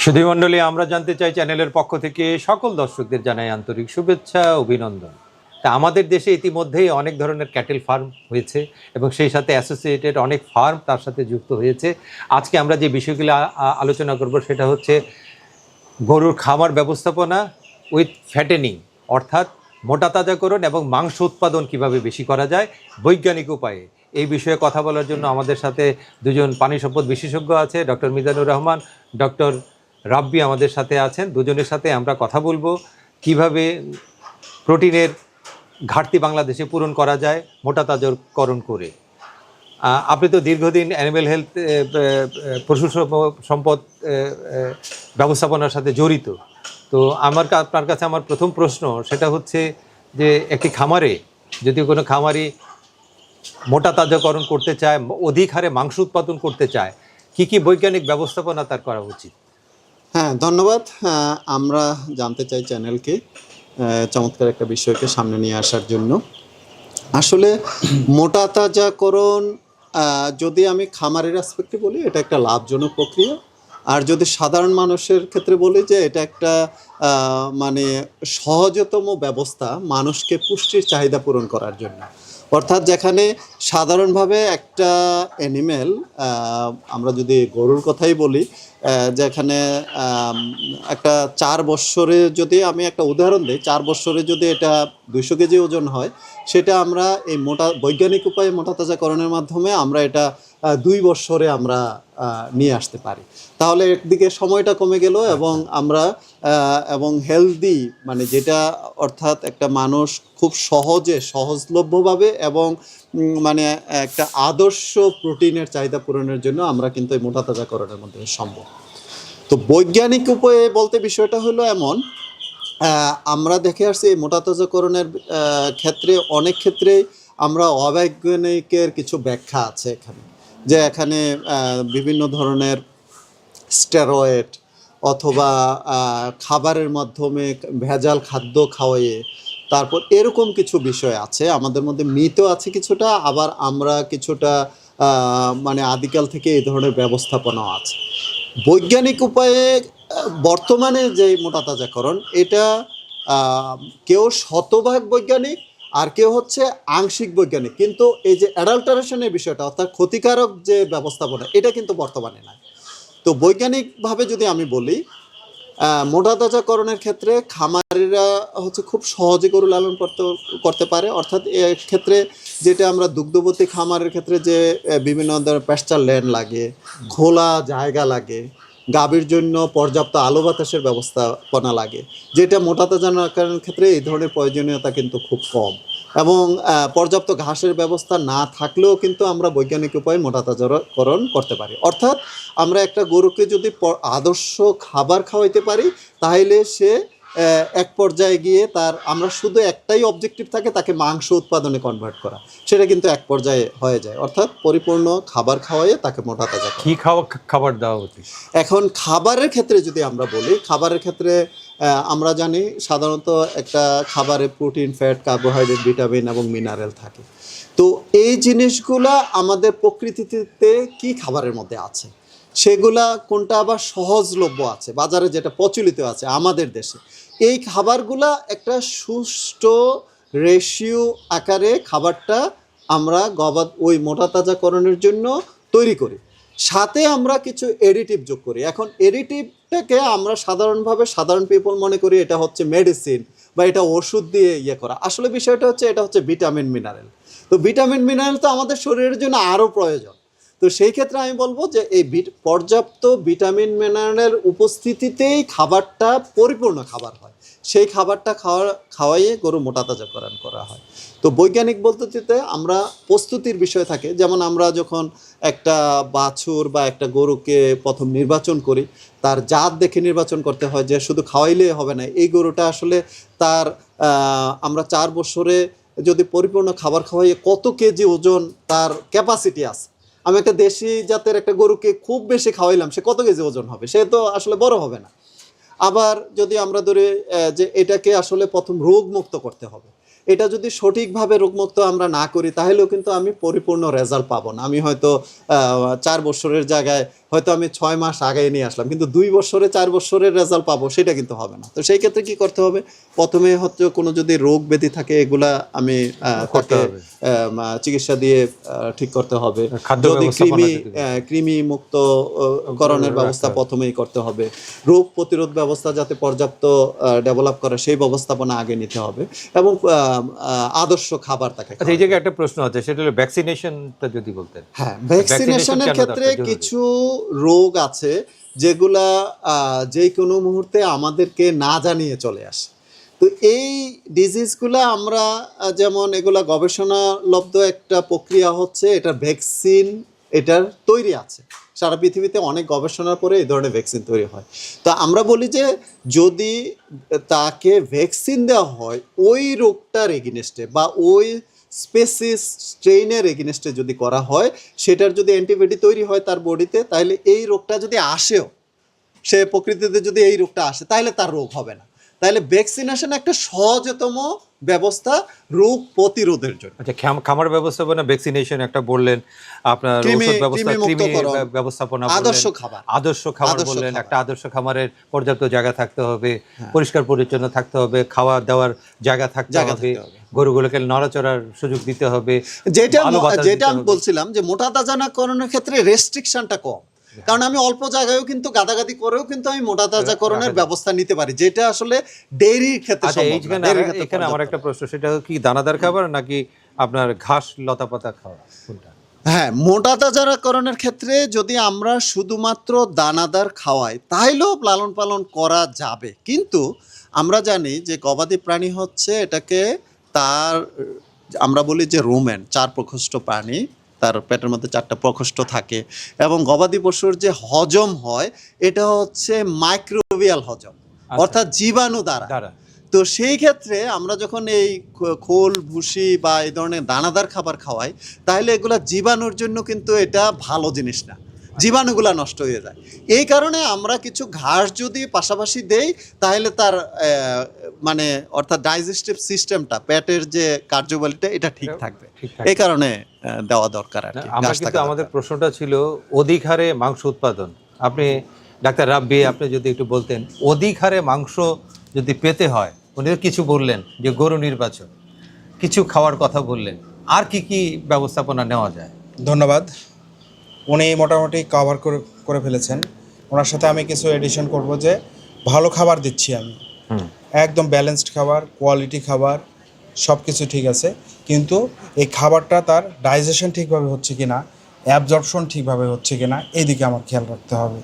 সুধীমণ্ডলী, আমরা জানতে চাই চ্যানেলের পক্ষ থেকে সকল দর্শকদের জানাই আন্তরিক শুভেচ্ছা, অভিনন্দন। তা আমাদের দেশে ইতিমধ্যেই অনেক ধরনের ক্যাটেল ফার্ম হয়েছে এবং সেই সাথে অ্যাসোসিয়েটেড অনেক ফার্ম তার সাথে যুক্ত হয়েছে। আজকে আমরা যে বিষয়গুলো আলোচনা করব সেটা হচ্ছে গরুর খামার ব্যবস্থাপনা উইথ ফ্যাটেনিং, অর্থাৎ মোটা তাজাকরণ এবং মাংস উৎপাদন কিভাবে বেশি করা যায় বৈজ্ঞানিক উপায়ে। এই বিষয়ে কথা বলার জন্য আমাদের সাথে দুজন পানি সম্পদ বিশেষজ্ঞ আছে, ডক্টর মিজানুর রহমান, ডক্টর রাব্বি আমাদের সাথে আছেন। দুজনের সাথে আমরা কথা বলবো কিভাবে প্রোটিনের ঘাটতি বাংলাদেশে পূরণ করা যায় মোটা তাজাকরণ করে। আপনি তো দীর্ঘদিন অ্যানিম্যাল হেলথ পশু সম্পদ ব্যবস্থাপনার সাথে জড়িত। তো আপনার কাছে আমার প্রথম প্রশ্ন সেটা হচ্ছে যে একটি খামারে যদি কোনো খামারি মোটা তাজাকরণ করতে চায়, অধিক হারে মাংস উৎপাদন করতে চায়, কি কি বৈজ্ঞানিক ব্যবস্থাপনা তার করা উচিত? হ্যাঁ, ধন্যবাদ। আমরা জানতে চাই চ্যানেলকে চমৎকার একটা বিষয়কে সামনে নিয়ে আসার জন্য। আসলে মোটা তাজাকরণ যদি আমি খামারের অ্যাসপেক্টে বলি, এটা একটা লাভজনক প্রক্রিয়া। আর যদি সাধারণ মানুষের ক্ষেত্রে বলি যে এটা একটা মানে সহজতম ব্যবস্থা মানুষকে পুষ্টির চাহিদা পূরণ করার জন্য। অর্থাৎ যেখানে সাধারণভাবে একটা অ্যানিম্যাল, আমরা যদি গরুর কথাই বলি, যেখানে একটা 4 বৎসরে যদি আমি একটা উদাহরণ দিই, 4 বৎসরে যদি এটা 200 কেজি ওজন হয়, সেটা আমরা এই বৈজ্ঞানিক উপায়ে মোটা তাজাকরণের মাধ্যমে আমরা এটা 2 বৎসরে আমরা নিয়ে আসতে পারি। তাহলে একদিকে সময়টা কমে গেল এবং আমরা এবং হেলদি, মানে যেটা অর্থাৎ একটা মানুষ খুব সহজে সহজলভ্যভাবে এবং মানে একটা আদর্শ প্রোটিনের চাহিদা পূরণের জন্য আমরা কিন্তু এই মোটা তাজাকরণের মধ্যে সম্ভব। তো বৈজ্ঞানিক উপায়ে বলতে বিষয়টা হলো এমন, আমরা দেখে আসছি এই মোটা তাজাকরণের ক্ষেত্রে অনেক ক্ষেত্রেই আমরা অবৈজ্ঞানিকের কিছু ব্যাখ্যা আছে এখানে, যে এখানে বিভিন্ন ধরনের স্টেরয়েড অথবা খাবারের মাধ্যমে ভেজাল খাদ্য খাওয়াইয়ে, তারপর এরকম কিছু বিষয় আছে আমাদের মধ্যে, মিথও আছে কিছুটা, আবার আমরা কিছুটা মানে আদিকাল থেকে এই ধরনের ব্যবস্থাপনাও আছে। বৈজ্ঞানিক উপায়ে বর্তমানে যে মোটা তাজাকরণ, এটা কেউ শতভাগ বৈজ্ঞানিক আর কেউ হচ্ছে আংশিক বৈজ্ঞানিক, কিন্তু এই যে অ্যাডাল্টারেশনের বিষয়টা অর্থাৎ ক্ষতিকারক যে ব্যবস্থাপনা, এটা কিন্তু বর্তমানে নাই। তো বৈজ্ঞানিকভাবে যদি আমি বলি, মোটা তাজাকরণের ক্ষেত্রে খামারিরা হচ্ছে খুব সহজে গরু লালন করতে পারে। অর্থাৎ ক্ষেত্রে যেটা আমরা দুগ্ধবতী খামারের ক্ষেত্রে যে বিভিন্ন ধরনের প্যাস্টার ল্যান্ড লাগে, খোলা জায়গা লাগে, গাভীর জন্য পর্যাপ্ত আলো বাতাসের ব্যবস্থাপনা লাগে, যেটা মোটা তাজাকরণের ক্ষেত্রে এই ধরনের প্রয়োজনীয়তা কিন্তু খুব কম। এবং পর্যাপ্ত ঘাসের ব্যবস্থা না থাকলেও কিন্তু আমরা বৈজ্ঞানিক উপায়ে মোটা তাজাকরণ করতে পারি। অর্থাৎ আমরা একটা গরুকে যদি আদর্শ খাবার খাওয়াইতে পারি, তাহলে সে এক পর্যায়ে গিয়ে আমরা শুধু একটাই অবজেক্টিভ থাকে, তাকে মাংস উৎপাদনে কনভার্ট করা, সেটা কিন্তু এক পর্যায়ে হয়ে যায়। অর্থাৎ পরিপূর্ণ খাবার খাওয়াইয়ে তাকে মোটা তাজা কি খাবার দেওয়া উচিত। এখন খাবারের ক্ষেত্রে যদি আমরা বলি, খাবারের ক্ষেত্রে আমরা জানি সাধারণত একটা খাবারে প্রোটিন, ফ্যাট, কার্বোহাইড্রেট, ভিটামিন এবং মিনারেল থাকে। তো এই জিনিসগুলা আমাদের প্রকৃতিতে কি খাবারের মধ্যে আছে, সেগুলা কোনটা আবার সহজলভ্য আছে, বাজারে যেটা প্রচলিত আছে আমাদের দেশে, এই খাবারগুলা একটা সুষ্ঠু রেশিও আকারে খাবারটা আমরা ওই মোটা তাজাকরণের জন্য তৈরি করি। সাথে আমরা কিছু এডিটিভ যোগ করি। এখন এডিটিভটাকে আমরা সাধারণ পিপল মনে করি এটা হচ্ছে মেডিসিন বা এটা ওষুধ দিয়ে ইয়ে করা। আসলে বিষয়টা হচ্ছে এটা হচ্ছে ভিটামিন মিনারেল। তো ভিটামিন মিনারেল তো আমাদের শরীরের জন্য আরও প্রয়োজন। তো সেই ক্ষেত্রে আমি বলবো যে এই পর্যাপ্ত ভিটামিন মিনারেলের উপস্থিতিতেই খাবারটা পরিপূর্ণ খাবার হয়, সেই খাবারটা খাওয়াইয়ে গরু মোটা তাজাকরণ করা হয়। তো বৈজ্ঞানিক পদ্ধতিতে আমরা প্রস্তুতির বিষয় থাকে, যেমন আমরা যখন একটা বাছুর বা একটা গরুকে প্রথম নির্বাচন করি, তার জাত দেখে নির্বাচন করতে হয়, যে শুধু খাওয়াইলে হবে না, এই গরুটা আসলে তার আমরা 4 বছরে যদি পরিপূর্ণ খাবার খাওয়াইয়ে কত কেজি ওজন তার ক্যাপাসিটি আছে। আমি একটা দেশি জাতের একটা গরুকে খুব বেশি খাওয়াইলাম, সে কত কেজি ওজন হবে, সে তো আসলে বড় হবে না। আবার যদি আমরা ধরি যে এটাকে আসলে প্রথম রোগমুক্ত করতে হবে, এটা যদি সঠিকভাবে রোগমুক্ত আমরা না করি, তাহলেও কিন্তু আমি পরিপূর্ণ রেজাল্ট পাবো না। আমি হয়তো 4 বছরের জায়গায় হয়তো আমি 6 মাস আগে নিয়ে আসলাম, কিন্তু 2 বছরে 4 বছরের রেজাল্ট পাবো সেটা কিন্তু হবে না। তো সেই ক্ষেত্রে কি করতে হবে, প্রথমে হচ্ছে কোনো যদি রোগ ব্যাধি থাকে এগুলা আমি করতে তাকে হবে। চিকিৎসা দিয়ে ঠিক করতে হবে। খাদ্য যদি ব্যবস্থাপনা যদি কৃমি মুক্ত করণের ব্যবস্থা প্রথমেই করতে হবে। রোগ প্রতিরোধ ব্যবস্থা যাতে পর্যাপ্ত ডেভেলপ করে সেই ব্যবস্থাপনা আগে নিতে হবে, এবং আদর্শ খাবার তাকে আচ্ছা, এই জায়গায় একটা প্রশ্ন আছে, সেটা হলো ভ্যাকসিনেশনটা যদি বলতেন। হ্যাঁ, ভ্যাকসিনেশনের কেন ক্ষেত্রে দরকার, জরুরি? কিছু রোগ আছে যেগুলা যে কোনো মুহূর্তে আমাদেরকে না জানিয়ে চলে আসে। তো এই ডিজিজগুলা আমরা যেমন এগুলা গবেষণালব্ধ একটা প্রক্রিয়া হচ্ছে, এটা ভ্যাকসিন এটার তৈরি আছে, সারা পৃথিবীতে অনেক গবেষণার পরে এই ধরনের ভ্যাকসিন তৈরি হয়। তো আমরা বলি যে যদি তাকে ভ্যাকসিন দেওয়া হয় ওই রোগটার এগেনস্টে বা ওই স্পেসিস স্ট্রেইনের এগেনস্টে যদি করা হয়, সেটার যদি অ্যান্টিবডি তৈরি হয় তার বডিতে, তাহলে এই রোগটা যদি আসেও, সে প্রকৃতিতে যদি এই রোগটা আসে তাহলে তার রোগ হবে না। তাহলে ভ্যাকসিনেশন একটা সহজতম ব্যবস্থা রোগ প্রতিরোধের জন্য। আচ্ছা, খামার ব্যবস্থাপনা, ভ্যাকসিনেশন একটা বললেন, আপনার ঔষধ ব্যবস্থা, কৃমি ব্যবস্থাপনা, আদর্শ খাবার, আদর্শ খাবার বললেন। একটা আদর্শ খামারের পর্যাপ্ত জায়গা থাকতে হবে, পরিষ্কার পরিচ্ছন্ন থাকতে হবে, খাওয়া দাওয়ার জায়গা থাকতে হবে, গরুগুলোকে নড়াচড়ার সুযোগ দিতে হবে। যেটা আমি বলছিলাম যে মোটা তাজাকরণের ক্ষেত্রে রেস্ট্রিকশনটা কম, কারণ আমি অল্প জায়গায়ও কিন্তু গাদাগাদি করেও কিন্তু আমি মোটা তাজাকরণের ব্যবস্থা নিতে পারি, যেটা আসলে ডেইরির ক্ষেত্রে সম্ভব না। এখানে আমার একটা প্রশ্ন, সেটা কি দানাদার খাবার নাকি আপনার ঘাস লতাপাতা খাওয়া, কোনটা? হ্যাঁ, মোটা তাজাকরণের ক্ষেত্রে যদি আমরা শুধুমাত্র দানাদার খাওয়াই তাহলেও লালন পালন করা যাবে, কিন্তু আমরা জানি যে গবাদি প্রাণী হচ্ছে এটাকে তার আমরা বলি যে রুমেন, 4 প্রকোষ্ঠ প্রাণী, তার পেটের মধ্যে 4টা প্রকোষ্ঠ থাকে, এবং গবাদি পশুর যে হজম হয় এটা হচ্ছে মাইক্রোবিয়াল হজম, অর্থাৎ জীবাণু দ্বারা। তো সেই ক্ষেত্রে আমরা যখন এই খোল ভুসি বা এই ধরনের দানাদার খাবার খাওয়াই, তাহলে এগুলা জীবাণুর জন্য কিন্তু এটা ভালো জিনিস না, জীবাণুগুলা নষ্ট হয়ে যায়। এই কারণে আমরা কিছু ঘাস যদি পাশাপাশি দেই তাহলে তার মানে অর্থাৎ ডাইজেস্টিভ সিস্টেমটা, পেটের যে কার্যবলিটা এটা ঠিক থাকবে, এই কারণে দেওয়া দরকার আর কি। আমাদের প্রশ্নটা ছিল অধিক হারে মাংস উৎপাদন। আপনি ডাক্তার রাব্বি, আপনি যদি একটু বলতেন, অধিক হারে মাংস যদি পেতে হয়, উনি কিছু বললেন যে গরু নির্বাচন, কিছু খাওয়ার কথা বললেন, আর কি কি ব্যবস্থাপনা নেওয়া যায়? ধন্যবাদ। উনি মোটামুটি কভার করে ফেলেছেন। ওনার সাথে আমি কিছু এডিশন করব যে ভালো খাবার দিচ্ছি আমি, একদম ব্যালেন্সড খাবার, কোয়ালিটি খাবার, সব কিছু ঠিক আছে, কিন্তু এই খাবারটা তার ডাইজেশন ঠিকভাবে হচ্ছে কি না, অ্যাবজর্পশন ঠিকভাবে হচ্ছে কি না, এই দিকে আমার খেয়াল রাখতে হবে।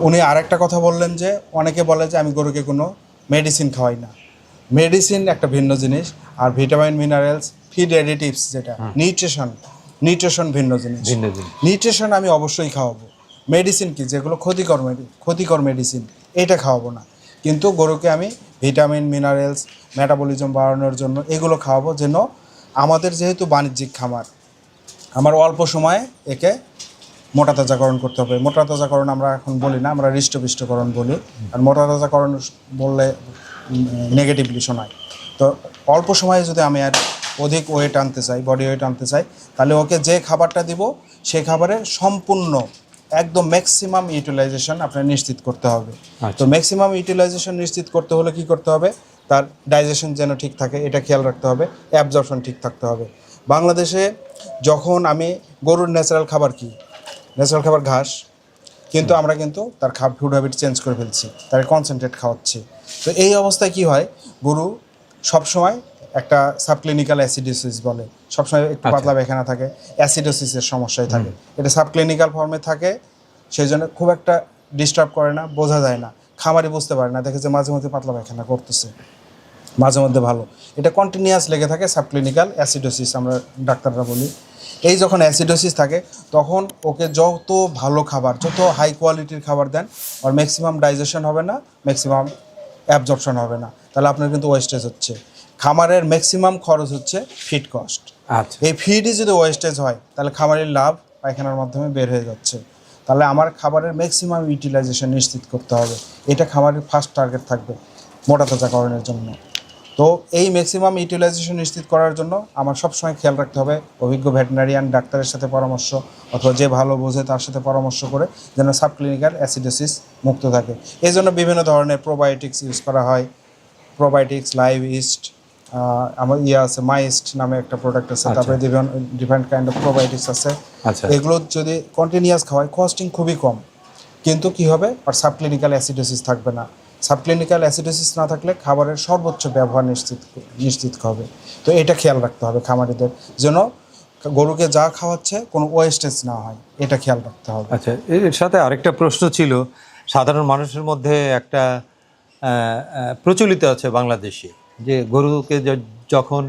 উনি আরেকটা কথা বললেন যে অনেকে বলে যে আমি গরুকে কোনো মেডিসিন খাওয়াই না। মেডিসিন একটা ভিন্ন জিনিস, আর ভিটামিন মিনারেলস ফিড অ্যাডিটিভস যেটা নিউট্রিশন ভিন্ন জিনিস। নিউট্রিশন আমি অবশ্যই খাওয়াবো। মেডিসিন কি, যেগুলো ক্ষতিকর মেডিসিন, এটা খাওয়াবো না, কিন্তু গরুকে আমি ভিটামিন মিনারেলস, মেটাবলিজম বাড়ানোর জন্য এগুলো খাওয়াবো, যেন আমাদের যেহেতু বাণিজ্যিক খামার, আমার অল্প সময়ে একে মোটা তাজাকরণ করতে হবে। মোটা তাজাকরণ আমরা এখন বলি না, আমরা হৃষ্টপুষ্টকরণ বলি, আর মোটা তাজাকরণ বললে নেগেটিভলি শোনায়। তো অল্প সময়ে যদি আমি আর অধিক ওয়েট আনতে চাই, বডি ওয়েট আনতে চাই, তাহলে ওকে যে খাবারটা দিব সেই খাবারের সম্পূর্ণ একদম ম্যাক্সিমাম ইউটিলাইজেশন আপনার নিশ্চিত করতে হবে। তো ম্যাক্সিমাম ইউটিলাইজেশন নিশ্চিত করতে হলে কি করতে হবে, তার ডাইজেশন যেন ঠিক থাকে এটা খেয়াল রাখতে হবে, অ্যাবজর্পশন ঠিক থাকতে হবে। বাংলাদেশে যখন আমি গরুর ন্যাচারাল খাবার কি, ন্যাচারাল খাবার ঘাস, কিন্তু আমরা কিন্তু তার ফুড হ্যাবিট চেঞ্জ করে ফেলছি, তার কনসেন্ট্রেট খাওয়াচ্ছি। তো এই অবস্থায় কি হয়, গরু সবসময় একটা সাবক্লিনিক্যাল অ্যাসিডোসিস বলে, সবসময় একটু পাতলা পায়খানা থাকে, অ্যাসিডোসিসের সমস্যায় থাকে, এটা সাবক্লিনিক্যাল ফর্মে থাকে, সেই জন্য খুব একটা ডিস্টার্ব করে না, বোঝা যায় না, খামারি বুঝতে পারে না, দেখে যে মাঝে মধ্যে পাতলা পায়খানা করতেছে, মাঝে মধ্যে ভালো, এটা কন্টিনিউয়াস লেগে থাকে, সাবক্লিনিক্যাল অ্যাসিডোসিস আমরা ডাক্তাররা বলি। এই যখন অ্যাসিডোসিস থাকে তখন ওকে যত ভালো খাবার, যত হাই কোয়ালিটির খাবার দেন, আর ম্যাক্সিমাম ডাইজেশন হবে না, ম্যাক্সিমাম অ্যাবজর্পশন হবে না, তাহলে আপনার কিন্তু ওয়েস্টেজ হচ্ছে। খামারের ম্যাক্সিমাম খরচ হচ্ছে ফিড কস্ট। এই ফিডই যদি ওয়েস্টেজ হয় তাহলে খামারের লাভ পায়খানার মাধ্যমে বের হয়ে যাচ্ছে। তাহলে আমার খাবারের ম্যাক্সিমাম ইউটিলাইজেশন নিশ্চিত করতে হবে, এটা খামারের ফার্স্ট টার্গেট থাকবে মোটা তাজাকরণের জন্য। তো এই ম্যাক্সিমাম ইউটিলাইজেশন নিশ্চিত করার জন্য আমার সবসময় খেয়াল রাখতে হবে অভিজ্ঞ ভেটেরিনারিয়ান ডাক্তারের সাথে পরামর্শ অথবা যে ভালো বোঝে তার সাথে পরামর্শ করে যেন সাবক্লিনিক্যাল অ্যাসিডোসিস মুক্ত থাকে। এই জন্য বিভিন্ন ধরনের প্রোবায়োটিক্স ইউজ করা হয়, প্রোবায়োটিক্স, লাইভ ইস্ট, আমার আছে মাইস্ট নামে একটা প্রোডাক্ট আছে, তারপরে ডিফারেন্ট কাইন্ড অফ প্রোবায়োটিক্স আছে। আচ্ছা, এগুলো যদি কন্টিনিউয়াস খাওয়ায় কস্টিং খুবই কম, কিন্তু কি হবে আর সাবক্লিনিক্যাল অ্যাসিডোসিস থাকবে না। সাবক্লিনিক্যাল অ্যাসিডোসিস না থাকলে খাবারের সর্বোচ্চ ব্যবহার নিশ্চিত হবে। তো এটা খেয়াল রাখতে হবে খামারিদের, যেন গরুকে যা খাওয়াচ্ছে কোনো ওয়েস্টেজ না হয়, এটা খেয়াল রাখতে হবে। আচ্ছা, এর সাথে আরেকটা প্রশ্ন ছিল, সাধারণ মানুষের মধ্যে একটা প্রচলিত আছে বাংলাদেশে যে গরুকে যখন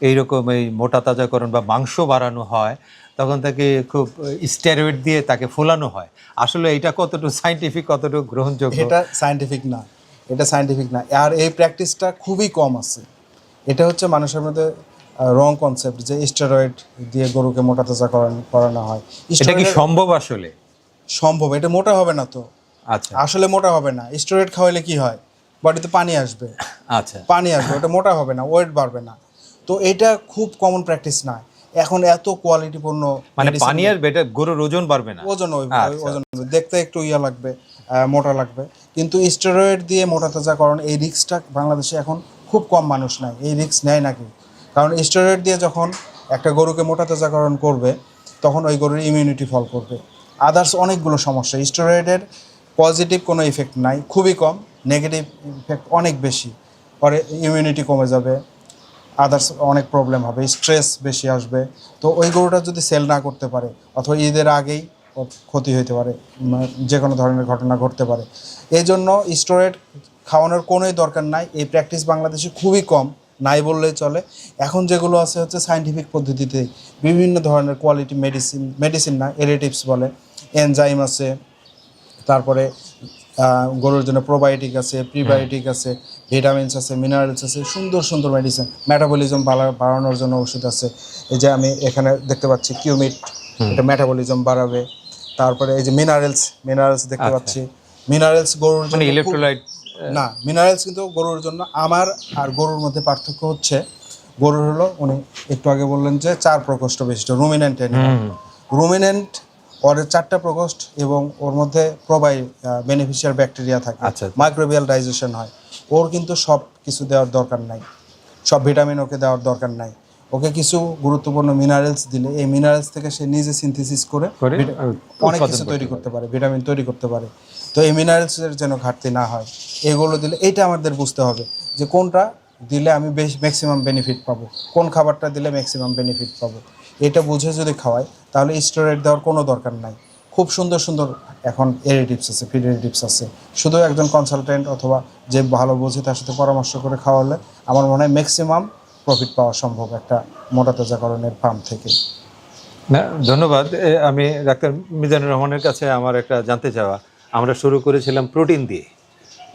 এইরকম এই মোটা তাজাকরণ বা মাংস বাড়ানো হয় তখন তাকে খুব স্টেরয়েড দিয়ে তাকে ফোলানো হয়। আসলে এটা কতটুকু সাইন্টিফিক, কতটুকু গ্রহণযোগ্য? এটা সায়েন্টিফিক না, এটা সায়েন্টিফিক না, আর এই প্র্যাকটিসটা খুবই কম আছে। এটা হচ্ছে মানুষের মধ্যে রং কনসেপ্ট যে স্টেরয়েড দিয়ে গরুকে মোটা তাজা করানো হয়। এটা কি সম্ভব আসলে? সম্ভব, এটা মোটা হবে না তো। আচ্ছা আসলে মোটা হবে না। স্টেরয়েড খাওয়ালে কি হয়, বডিতে পানি আসবে, আচ্ছা, ওটা মোটা হবে না, ওয়েট বাড়বে না। তো এটা খুব কমন প্র্যাকটিস না। এখন এত কোয়ালিটিপূর্ণ মানে পানি আর বেটা গরুর ওজন বাড়বে না, ওজন দেখতে একটু লাগবে, মোটা লাগবে, কিন্তু স্টেরয়েড দিয়ে মোটা তাজাকরণ এই রিস্কটা বাংলাদেশে এখন খুব কম মানুষ নেয়। এই রিস্ক নেয় নাকি? কারণ স্টেরয়েড দিয়ে যখন একটা গরুকে মোটা তাজাকরণ করবে তখন ওই গরুর ইমিউনিটি ফল করবে। আদার্স অনেকগুলো সমস্যা, স্টেরয়েডের পজিটিভ কোনো ইফেক্ট নাই, খুবই কম, নেগেটিভ ইফেক্ট অনেক বেশি। পরে ইমিউনিটি কমে যাবে, আদার্স অনেক প্রবলেম হবে, স্ট্রেস বেশি আসবে। তো ওই গরুটা যদি সেল না করতে পারে অথবা ঈদের আগেই ক্ষতি হতে পারে, যে কোনো ধরনের ঘটনা ঘটতে পারে। এই জন্য স্টেরয়েড খাওয়ানোর কোনোই দরকার নাই। এই প্র্যাকটিস বাংলাদেশে খুবই কম, নাই বললেই চলে। এখন যেগুলো আছে হচ্ছে সায়েন্টিফিক পদ্ধতিতে বিভিন্ন ধরনের কোয়ালিটি মেডিসিন না, এরিটিভস বলে, এনজাইম আছে, তারপরে গরুর জন্য প্রোবায়োটিক আছে, প্রিবায়োটিক আছে, ভিটামিনস আছে, মিনারেলস আছে, সুন্দর সুন্দর মেডিসিন, মেটাবলিজম বাড়ানোর জন্য ওষুধ আছে। এই যে আমি এখানে দেখতে পাচ্ছি কিউমিট, এটা মেটাবলিজম বাড়াবে। তারপরে এই যে মিনারেলস দেখতে পাচ্ছি, মিনারেলস গরুর জন্য ইলেকট্রোলাইট না, মিনারেলস কিন্তু গরুর জন্য। আমার আর গরুর মধ্যে পার্থক্য হচ্ছে, গরুর হলো উনি একটু আগে বললেন যে 4 প্রকোষ্ঠ বিশিষ্ট রুমিনেন্ট অ্যানিমাল। রুমিনেন্ট ওর 4টা প্রকোষ্ঠ এবং ওর মধ্যে বেনিফিশিয়াল ব্যাকটেরিয়া থাকে, মাইক্রোবিয়াল ডাইজেশন হয়। ওর কিন্তু সব কিছু দেওয়ার দরকার নাই, সব ভিটামিন ওকে দেওয়ার দরকার নাই। ওকে কিছু গুরুত্বপূর্ণ মিনারেলস দিলে এই মিনারেলস থেকে সে নিজে সিনথেসিস করে অনেক কিছু তৈরি করতে পারে, ভিটামিন তৈরি করতে পারে। তো এই মিনারেলসের যেন ঘাটতি না হয়, এগুলো দিলে এইটা আমাদের বুঝতে হবে যে কোনটা দিলে আমি ম্যাক্সিমাম বেনিফিট পাবো, কোন খাবারটা দিলে ম্যাক্সিমাম বেনিফিট পাবো। এটা বুঝে যদি খাওয়াই তাহলে স্টেরয়েড দেওয়ার কোনো দরকার নাই। খুব সুন্দর সুন্দর এখন এরিটিভস আছে, ফিড এরিটিভস আছে। শুধু একজন কনসালটেন্ট অথবা যে ভালো বোঝে তার সাথে পরামর্শ করে খাওয়ালে আমার মনে হয় ম্যাক্সিমাম প্রফিট পাওয়া সম্ভব একটা মোটা তাজাকরণের ফার্ম থেকে। না, ধন্যবাদ। আমি ডাক্তার মিজানুর রহমানের কাছে আমার একটা জানতে চাওয়া, আমরা শুরু করেছিলাম প্রোটিন দিয়ে,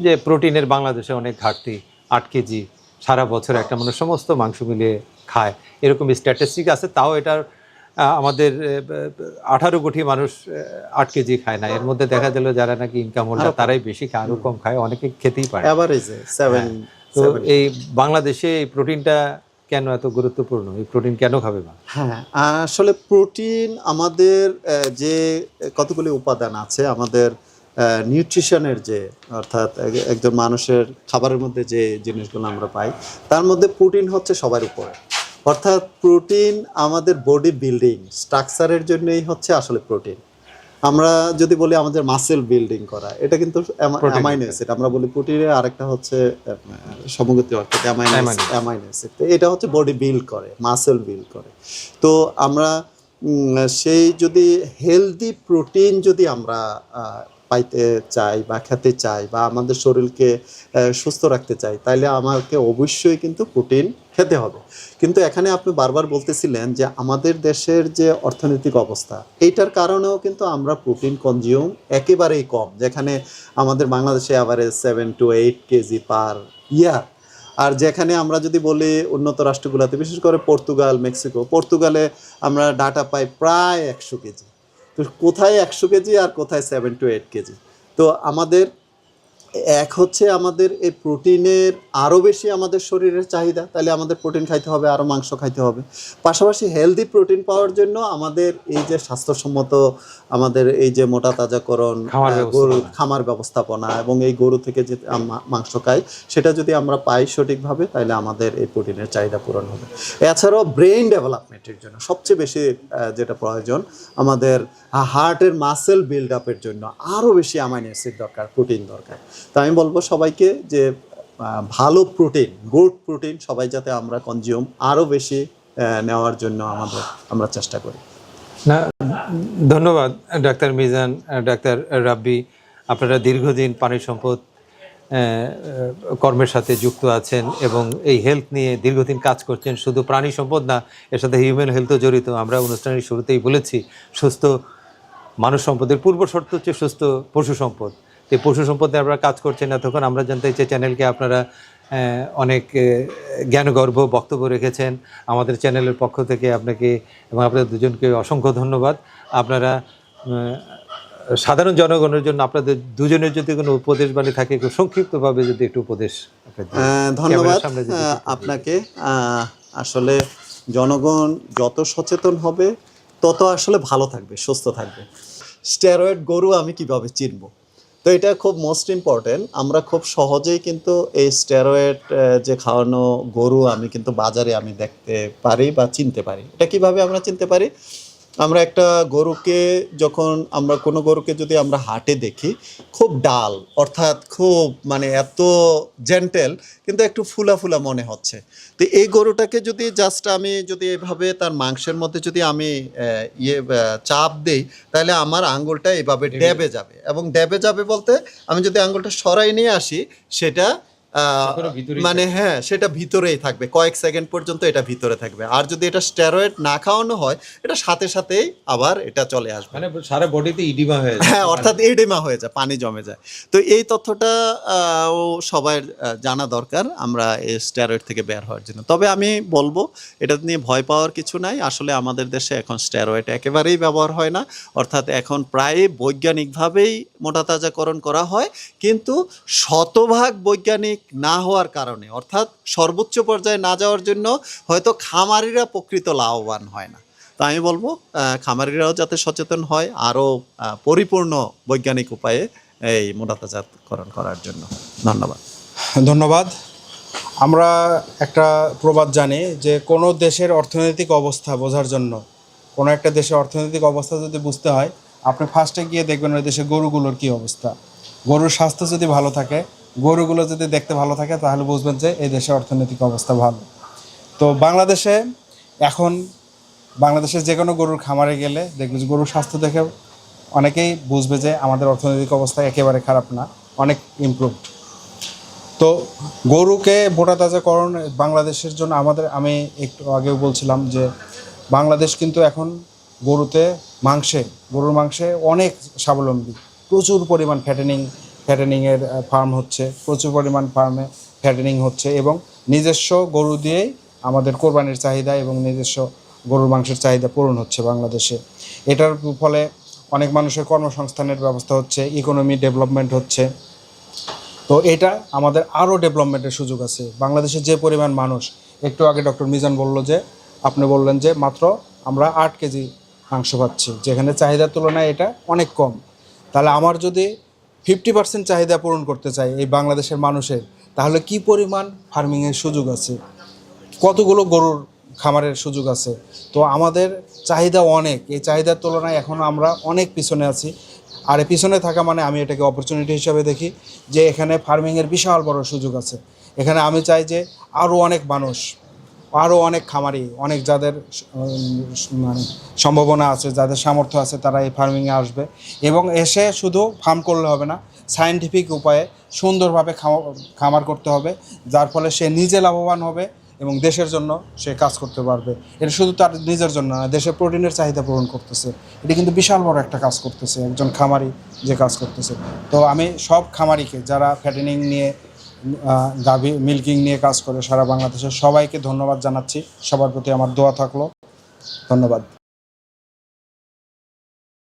যে প্রোটিনের বাংলাদেশে অনেক ঘাটতি, 8 কেজি সারা বছর একটা মানুষ সমস্ত মাংস মিলিয়ে খায়, এরকম স্ট্যাটিস্টিক আছে। তাও এটার আমাদের 18 কোটি মানুষ 8 কেজি খায় না। এর মধ্যে দেখা গেল যারা নাকি ইনকাম হোল্ডার তারাই বেশি খায়, আরও কম খায়, অনেকে খেতেই পারে। তো এই বাংলাদেশে এই প্রোটিনটা কেন এত গুরুত্বপূর্ণ? এই প্রোটিন কেন খাবে না? হ্যাঁ, আসলে প্রোটিন আমাদের যে কতগুলি উপাদান আছে আমাদের নিউট্রিশনের, যে অর্থাৎ একজন মানুষের খাবারের মধ্যে যে জিনিসগুলো আমরা পাই তার মধ্যে প্রোটিন হচ্ছে সবার উপরে। অর্থাৎ প্রোটিন আমাদের বডি বিল্ডিং স্ট্রাকচারের জন্যই হচ্ছে আসলে প্রোটিন। আমরা যদি বলি আমাদের মাসেল বিল্ডিং করা, এটা কিন্তু অ্যামাইনো অ্যাসিড আমরা বলি প্রোটিনের, আরেকটা হচ্ছে সমগতি অর্থাৎ অ্যামাইনো অ্যাসিড। তো এটা হচ্ছে বডি বিল্ড করে, মাসেল বিল্ড করে। তো আমরা সেই যদি হেলদি প্রোটিন যদি আমরা পাইতে চাই বা খেতে চাই বা আমাদের শরীরকে সুস্থ রাখতে চাই, তাইলে আমাকে অবশ্যই কিন্তু প্রোটিন খেতে হবে। কিন্তু এখানে আপনি বারবার বলতেছিলেন যে আমাদের দেশের যে অর্থনৈতিক অবস্থা, এইটার কারণেও কিন্তু আমরা প্রোটিন কনজিউম একেবারেই কম, যেখানে আমাদের বাংলাদেশে অ্যাভারেজ 7 to 8 কেজি পার ইয়ার। আর যেখানে আমরা যদি বলি উন্নত রাষ্ট্রগুলোতে, বিশেষ করে পর্তুগাল, মেক্সিকো, পর্তুগালে আমরা ডাটা পাই প্রায় 100 কেজি। তো কোথায় 100 কেজি আর কোথায় 7 to 8 কেজি? তো আমাদের এক হচ্ছে আমাদের এই প্রোটিনের আরও বেশি আমাদের শরীরের চাহিদা, তাহলে আমাদের প্রোটিন খাইতে হবে, আরও মাংস খাইতে হবে। পাশাপাশি হেলদি প্রোটিন পাওয়ার জন্য আমাদের এই যে স্বাস্থ্যসম্মত আমাদের এই যে মোটা তাজাকরণ, গরু খামার ব্যবস্থাপনা এবং এই গরু থেকে যে মাংস খাই সেটা যদি আমরা পাই সঠিকভাবে, তাহলে আমাদের এই প্রোটিনের চাহিদা পূরণ হবে। এছাড়াও ব্রেইন ডেভেলপমেন্টের জন্য সবচেয়ে বেশি যেটা প্রয়োজন, আমাদের হার্টের মাসেল বিল্ড আপের জন্য আরও বেশি অ্যামাইনো অ্যাসিড দরকার, প্রোটিন দরকার। তো আমি বলবো সবাইকে যে ভালো প্রোটিন, গুড প্রোটিন সবাই যাতে আমরা কনজিউম আরও বেশি নেওয়ার জন্য আমরা চেষ্টা করি। না, ধন্যবাদ ডাক্তার মিজান, ডাক্তার রাব্বি। আপনারা দীর্ঘদিন প্রাণী সম্পদ কর্মের সাথে যুক্ত আছেন এবং এই হেলথ নিয়ে দীর্ঘদিন কাজ করছেন। শুধু প্রাণী সম্পদ না, এর সাথে হিউম্যান হেলথও জড়িত। আমরা অনুষ্ঠানের শুরুতেই বলেছি, সুস্থ মানব সম্পদের পূর্ব শর্ত হচ্ছে সুস্থ পশু সম্পদ। এই পশু সম্পদ নিয়ে আপনারা কাজ করছেন। এতক্ষণ আমরা জানতে চাই চ্যানেলকে আপনারা অনেক জ্ঞানগর্ভ বক্তব্য রেখেছেন। আমাদের চ্যানেলের পক্ষ থেকে আপনাকে এবং আপনাদের দুজনকে অসংখ্য ধন্যবাদ। আপনারা সাধারণ জনগণের জন্য আপনাদের দুজনের যদি কোনো উপদেশ বাণী থাকে, একটু সংক্ষিপ্তভাবে যদি একটু উপদেশ। ধন্যবাদ আপনাকে। আসলে জনগণ যত সচেতন হবে তত আসলে ভালো থাকবে, সুস্থ থাকবে। স্টেরয়েড গরু আমি কিভাবে চিনবো, তো এটা খুব মোস্ট ইম্পর্টেন্ট। আমরা খুব সহজেই কিন্তু এই স্টেরয়েড যে খাওয়ানো গরু আমি কিন্তু বাজারে আমি দেখতে পারি বা চিনতে পারি। এটা কিভাবে আমরা চিনতে পারি? আমরা একটা গরুকে যখন আমরা কোনো গরুকে যদি আমরা হাটে দেখি, খুব ডাল, অর্থাৎ খুব মানে এত জেন্টেল কিন্তু একটু ফুলা ফুলা মনে হচ্ছে, তো এই গরুটাকে যদি জাস্ট আমি যদি এভাবে তার মাংসের মধ্যে যদি আমি চাপ দেই, তাহলে আমার আঙ্গুলটা এভাবে ড্যাবে যাবে। এবং ড্যাবে যাবে বলতে আমি যদি আঙ্গুলটা সরাই নিয়ে আসি, সেটা মানে হ্যাঁ, সেটা ভিতরেই থাকবে, কয়েক সেকেন্ড পর্যন্ত এটা ভিতরে থাকবে। আর যদি এটা স্টেরয়েড না খাওয়ানো হয়, এটা সাথে সাথেই আবার এটা চলে আসবে, মানে সারা বডিতে ইডিমা হয়ে যায়। হ্যাঁ, অর্থাৎ এডিমা হয়ে যায়, পানি জমে যায়। তো এই তথ্যটা সবাই জানা দরকার আমরা এই স্টেরয়েড থেকে বের হওয়ার জন্য। তবে আমি বলবো এটা নিয়ে ভয় পাওয়ার কিছু নাই। আসলে আমাদের দেশে এখন স্টেরয়েড একেবারেই ব্যবহার হয় না, অর্থাৎ এখন প্রায় বৈজ্ঞানিকভাবেই মোটাতাজাকরণ করা হয়, কিন্তু শতভাগ বৈজ্ঞানিক না হওয়ার কারণে, অর্থাৎ সর্বোচ্চ পর্যায়ে না যাওয়ার জন্য হয়তো খামারিরা প্রকৃত লাভবান হয় না। তো আমি বলবো খামারিরাও যাতে সচেতন হয় আরও পরিপূর্ণ বৈজ্ঞানিক উপায়ে এই মোটাতাজাতকরণ করার জন্য। ধন্যবাদ। আমরা একটা প্রবাদ জানি যে কোনো দেশের অর্থনৈতিক অবস্থা বোঝার জন্য, কোনো একটা দেশের অর্থনৈতিক অবস্থা যদি বুঝতে হয়, আপনি ফার্স্টে গিয়ে দেখবেন ওই দেশের গরুগুলোর কী অবস্থা। গরুর স্বাস্থ্য যদি ভালো থাকে, গরুগুলো যদি দেখতে ভালো থাকে, তাহলে বুঝবেন যে এই দেশের অর্থনৈতিক অবস্থা ভালো। তো বাংলাদেশের যে কোনো গরুর খামারে গেলে দেখবে যে গরুর স্বাস্থ্য দেখে অনেকেই বুঝবে যে আমাদের অর্থনৈতিক অবস্থা একেবারে খারাপ না, অনেক ইমপ্রুভড। তো গরুকে মোটাতাজাকরণ বাংলাদেশের জন্য আমি একটু আগেও বলছিলাম যে বাংলাদেশ কিন্তু এখন গরুর মাংসে অনেক স্বাবলম্বী। প্রচুর পরিমাণ ফ্যাটেনিংয়ের ফার্ম হচ্ছে, প্রচুর পরিমাণ ফার্মে ফ্যাটেনিং হচ্ছে, এবং নিজস্ব গরু দিয়েই আমাদের কোরবানির চাহিদা এবং নিজস্ব গরুর মাংসের চাহিদা পূরণ হচ্ছে বাংলাদেশে। এটার ফলে অনেক মানুষের কর্মসংস্থানের ব্যবস্থা হচ্ছে, ইকোনমি ডেভেলপমেন্ট হচ্ছে। তো এটা আমাদের আরও ডেভেলপমেন্টের সুযোগ আছে। বাংলাদেশের যে পরিমাণ মানুষ, একটু আগে ডক্টর মিজান আপনি বললেন যে মাত্র আমরা 8 কেজি মাংস পাচ্ছি, যেখানে চাহিদার তুলনায় এটা অনেক কম। তাহলে আমার যদি 50% চাহিদা পূরণ করতে চাই এই বাংলাদেশের মানুষের, তাহলে কি পরিমাণ ফার্মিংয়ের সুযোগ আছে, কতগুলো গরুর খামারের সুযোগ আছে। তো আমাদের চাহিদা অনেক, এই চাহিদার তুলনায় এখন আমরা অনেক পিছনে আছি। আর এই পিছনে থাকা মানে আমি এটাকে অপরচুনিটি হিসাবে দেখি যে এখানে ফার্মিংয়ের বিশাল বড় সুযোগ আছে। এখানে আমি চাই যে আরও অনেক মানুষ, আরও অনেক খামারি, অনেক যাদের মানে সম্ভাবনা আছে, যাদের সামর্থ্য আছে, তারা এই ফার্মিংয়ে আসবে এবং এসে শুধু ফার্ম করলে হবে না, সায়েন্টিফিক উপায়ে সুন্দরভাবে খামার করতে হবে, যার ফলে সে নিজে লাভবান হবে এবং দেশের জন্য সে কাজ করতে পারবে। এটা শুধু তার নিজের জন্য না, দেশের প্রোটিনের চাহিদা পূরণ করতেছে। এটা কিন্তু বিশাল বড় একটা কাজ করতেছে একজন খামারি যে কাজ করতেছে। তো আমি সব খামারিকে যারা ফ্যাটেনিং নিয়ে, গাভী মিল্কিং নিয়ে কাজ করে সারা বাংলাদেশের সবাইকে ধন্যবাদ জানাচ্ছি। সবার প্রতি আমার দোয়া থাকলো। ধন্যবাদ।